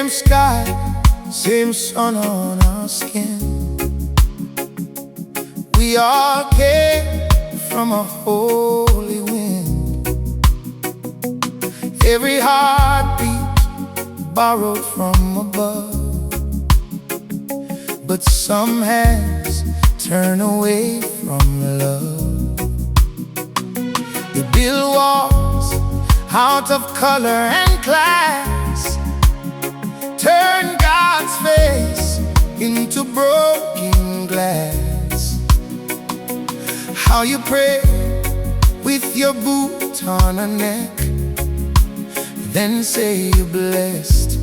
Same sky, same sun on our skin. We all came from a holy wind. Every heartbeat borrowed from above. But some hands turn away from love. They build walls out of color and class, turn God's face into broken glass. How you pray with your boot on a neck, then say you're blessed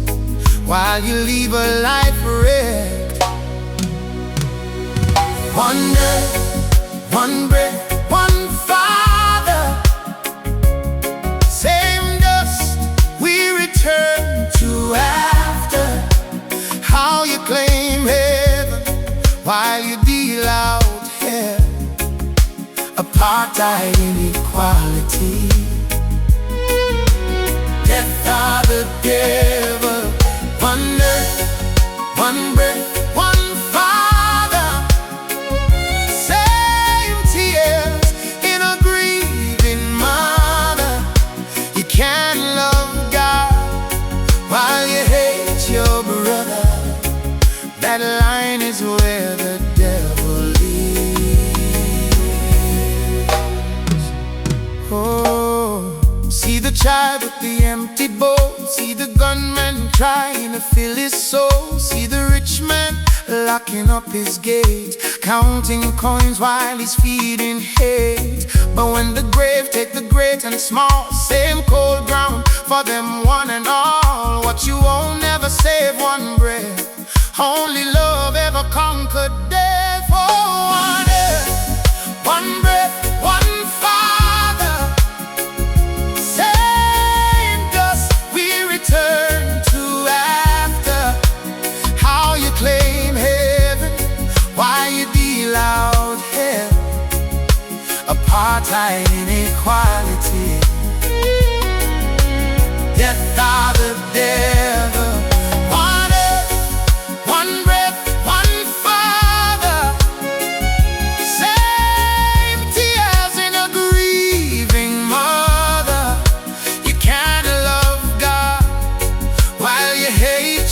while you leave a life wrecked. One earth, one breath, one Father. Same dust we return to after. How you claim heaven while you deal out hell. Apartheid, inequality, death of the devil. One earth, one breath, one Father. Same tears in a grieving mother. You can't love God while you hate your brother. That line is where the devil lives. Oh, see the child with the empty bowl. See the gunman trying to fill his soul. See the rich man locking up his gate, counting coins while he's feeding hate. But when the grave take the great and small, same cold ground for them one and all. What you won't never save one breath. Only love ever conquered death. Oh, one earth, one breath, one Father. Same dust we return to after. How you claim heaven, why you deal out hell. Apartheid, inequality, death of the devil.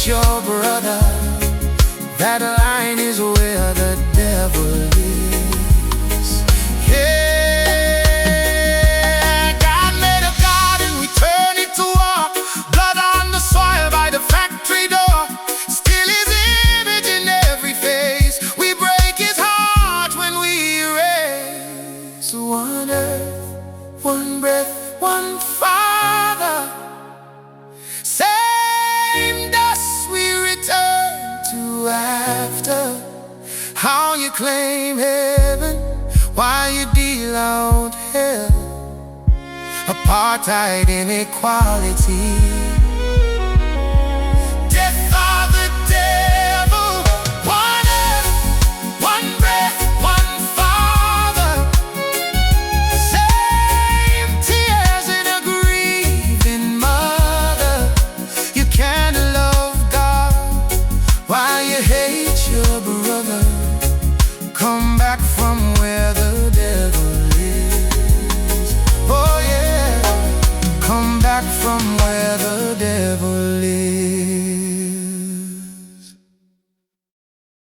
Your brother, that line is where the devil lives. Yeah, God made a garden, we turn it to war. Blood on the soil by the factory door. Still his image in every face. We break his heart when we erase. One earth, one breath, one Father. Same dust return to after. How you claim heaven while you deal out hell. Apartheid, inequality,